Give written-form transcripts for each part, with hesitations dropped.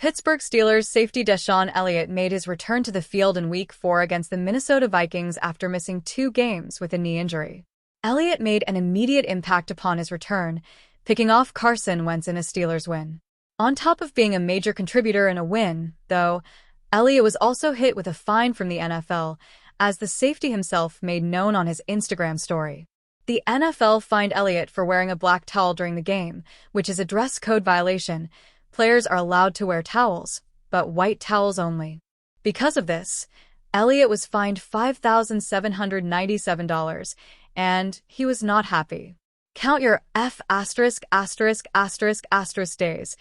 Pittsburgh Steelers safety Deshaun Elliott made his return to the field in Week 4 against the Minnesota Vikings after missing 2 games with a knee injury. Elliott made an immediate impact upon his return, picking off Carson Wentz in a Steelers win. On top of being a major contributor in a win, though, Elliott was also hit with a fine from the NFL, as the safety himself made known on his Instagram story. The NFL fined Elliott for wearing a black towel during the game, which is a dress code violation. Players are allowed to wear towels, but white towels only. Because of this, Elliott was fined $5,797, and he was not happy. Count your days,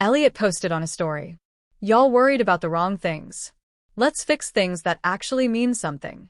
Elliott posted on a story. Y'all worried about the wrong things. Let's fix things that actually mean something.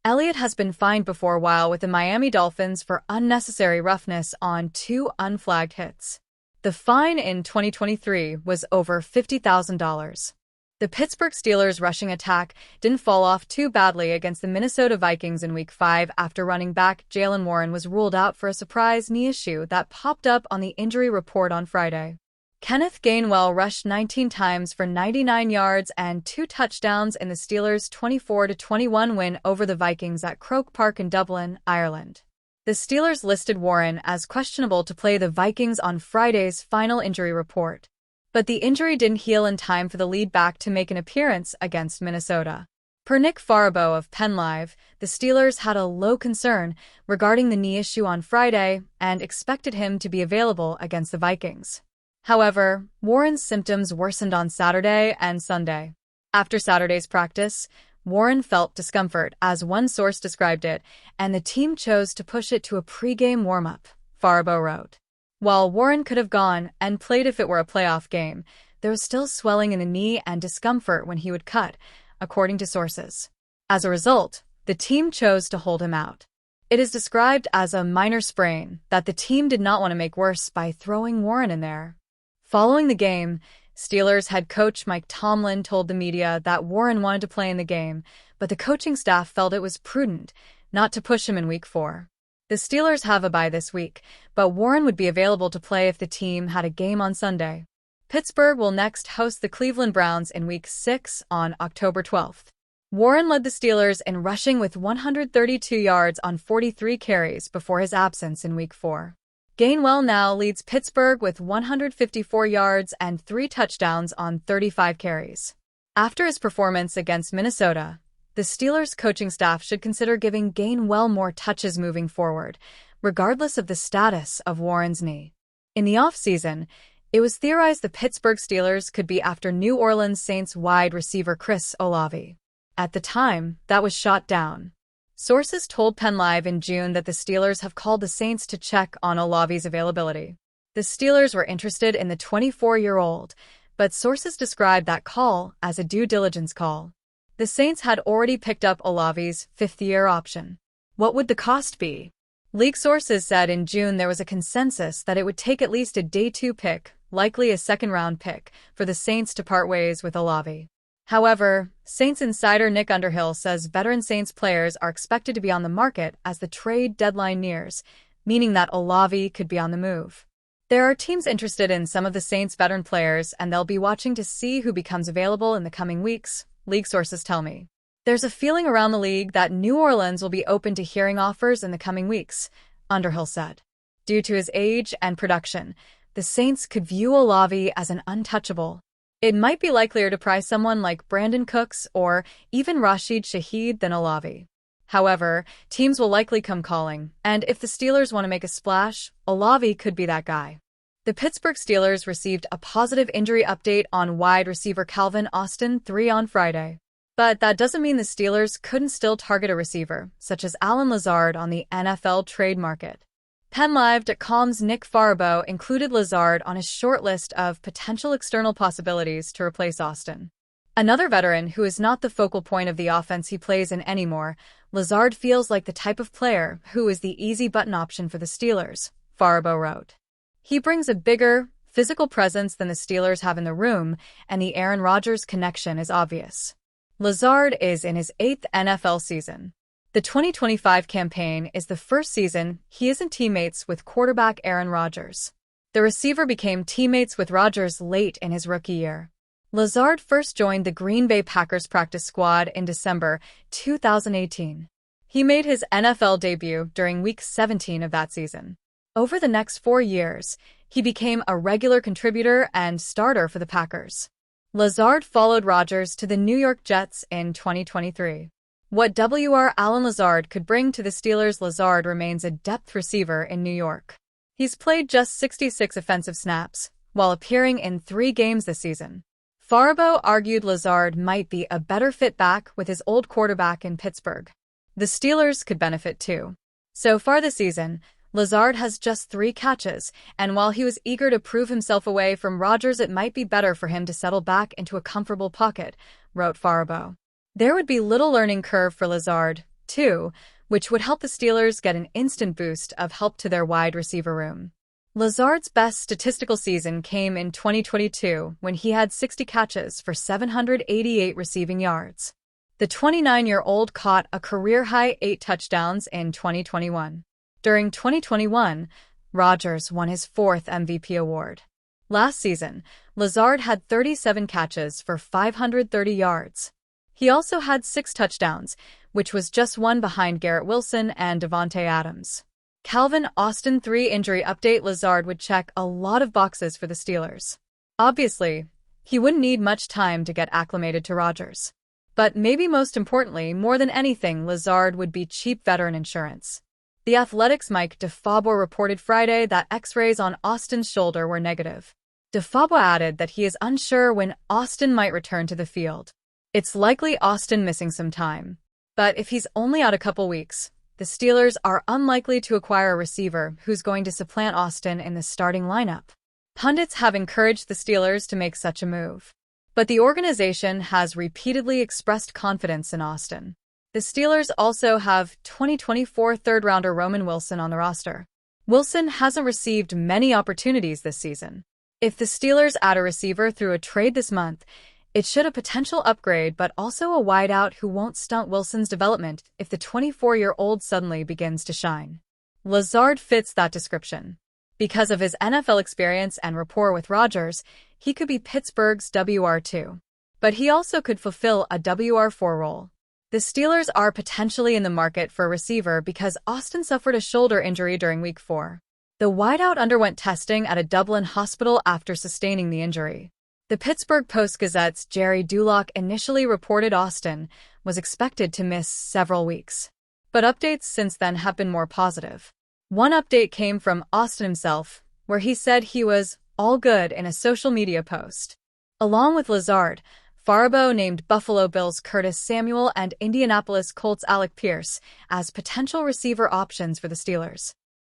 Elliott has been fined before while with the Miami Dolphins for unnecessary roughness on 2 unflagged hits. The fine in 2023 was over $50,000. The Pittsburgh Steelers' rushing attack didn't fall off too badly against the Minnesota Vikings in Week 5 after running back Jaylen Warren was ruled out for a surprise knee issue that popped up on the injury report on Friday. Kenneth Gainwell rushed 19 times for 99 yards and 2 touchdowns in the Steelers' 24-21 win over the Vikings at Croke Park in Dublin, Ireland. The Steelers listed Warren as questionable to play the Vikings on Friday's final injury report, but the injury didn't heal in time for the lead back to make an appearance against Minnesota. Per Nick Farabaugh of PennLive, the Steelers had a low concern regarding the knee issue on Friday and expected him to be available against the Vikings. However, Warren's symptoms worsened on Saturday and Sunday. After Saturday's practice, Warren felt discomfort, as one source described it, and the team chose to push it to a pre-game warm-up, Farabaugh wrote. While Warren could have gone and played if it were a playoff game, there was still swelling in the knee and discomfort when he would cut, according to sources. As a result, the team chose to hold him out. It is described as a minor sprain that the team did not want to make worse by throwing Warren in there. Following the game, Steelers head coach Mike Tomlin told the media that Warren wanted to play in the game, but the coaching staff felt it was prudent not to push him in Week 4. The Steelers have a bye this week, but Warren would be available to play if the team had a game on Sunday. Pittsburgh will next host the Cleveland Browns in Week 6 on October 12th. Warren led the Steelers in rushing with 132 yards on 43 carries before his absence in Week 4. Gainwell now leads Pittsburgh with 154 yards and 3 touchdowns on 35 carries. After his performance against Minnesota, the Steelers' coaching staff should consider giving Gainwell more touches moving forward, regardless of the status of Warren's knee. In the offseason, it was theorized the Pittsburgh Steelers could be after New Orleans Saints wide receiver Chris Olave. At the time, that was shot down. Sources told PennLive in June that the Steelers have called the Saints to check on Olave's availability. The Steelers were interested in the 24-year-old, but sources described that call as a due diligence call. The Saints had already picked up Olave's 5th-year option. What would the cost be? League sources said in June there was a consensus that it would take at least a day 2 pick, likely a second-round pick, for the Saints to part ways with Olave. However, Saints insider Nick Underhill says veteran Saints players are expected to be on the market as the trade deadline nears, meaning that Olave could be on the move. There are teams interested in some of the Saints' veteran players, and they'll be watching to see who becomes available in the coming weeks, league sources tell me. There's a feeling around the league that New Orleans will be open to hearing offers in the coming weeks, Underhill said. Due to his age and production, the Saints could view Olave as an untouchable. It might be likelier to prize someone like Brandon Cooks or even Rashid Shaheed than Olave. However, teams will likely come calling, and if the Steelers want to make a splash, Olave could be that guy. The Pittsburgh Steelers received a positive injury update on wide receiver Calvin Austin III on Friday. But that doesn't mean the Steelers couldn't still target a receiver, such as Allen Lazard, on the NFL trade market. PennLive.com's Nick Farabaugh included Lazard on his short list of potential external possibilities to replace Austin. Another veteran who is not the focal point of the offense he plays in anymore, Lazard feels like the type of player who is the easy button option for the Steelers, Farabaugh wrote. He brings a bigger, physical presence than the Steelers have in the room, and the Aaron Rodgers connection is obvious. Lazard is in his 8th NFL season. The 2025 campaign is the first season he isn't teammates with quarterback Aaron Rodgers. The receiver became teammates with Rodgers late in his rookie year. Lazard first joined the Green Bay Packers practice squad in December 2018. He made his NFL debut during Week 17 of that season. Over the next 4 years, he became a regular contributor and starter for the Packers. Lazard followed Rodgers to the New York Jets in 2023. What Wr. Allen Lazard could bring to the Steelers. Lazard remains a depth receiver in New York. He's played just 66 offensive snaps, while appearing in 3 games this season. Faribault argued Lazard might be a better fit back with his old quarterback in Pittsburgh. The Steelers could benefit too. So far this season, Lazard has just 3 catches, and while he was eager to prove himself away from Rodgers, it might be better for him to settle back into a comfortable pocket, wrote Faribault. There would be little learning curve for Lazard, too, which would help the Steelers get an instant boost of help to their wide receiver room. Lazard's best statistical season came in 2022 when he had 60 catches for 788 receiving yards. The 29-year-old caught a career-high 8 touchdowns in 2021. During 2021, Rodgers won his 4th MVP award. Last season, Lazard had 37 catches for 530 yards. He also had 6 touchdowns, which was just one behind Garrett Wilson and Davante Adams. Calvin Austin 3 injury update. Lazard would check a lot of boxes for the Steelers. Obviously, he wouldn't need much time to get acclimated to Rodgers. But maybe most importantly, more than anything, Lazard would be cheap veteran insurance. The Athletic's Mike DeFabo reported Friday that X-rays on Austin's shoulder were negative. DeFabo added that he is unsure when Austin might return to the field. It's likely Austin missing some time. But if he's only out a couple weeks, the Steelers are unlikely to acquire a receiver who's going to supplant Austin in the starting lineup. Pundits have encouraged the Steelers to make such a move. But the organization has repeatedly expressed confidence in Austin. The Steelers also have 2024 third-rounder Roman Wilson on the roster. Wilson hasn't received many opportunities this season. If the Steelers add a receiver through a trade this month, it should a potential upgrade, but also a wideout who won't stunt Wilson's development if the 24-year-old suddenly begins to shine. Lazard fits that description. Because of his NFL experience and rapport with Rodgers, he could be Pittsburgh's WR2. But he also could fulfill a WR4 role. The Steelers are potentially in the market for a receiver because Austin suffered a shoulder injury during Week 4. The wideout underwent testing at a Dublin hospital after sustaining the injury. The Pittsburgh Post-Gazette's Jerry Dulock initially reported Austin was expected to miss several weeks. But updates since then have been more positive. One update came from Austin himself, where he said he was all good in a social media post. Along with Lazard, Faribault named Buffalo Bills Curtis Samuel and Indianapolis Colts Alec Pierce as potential receiver options for the Steelers.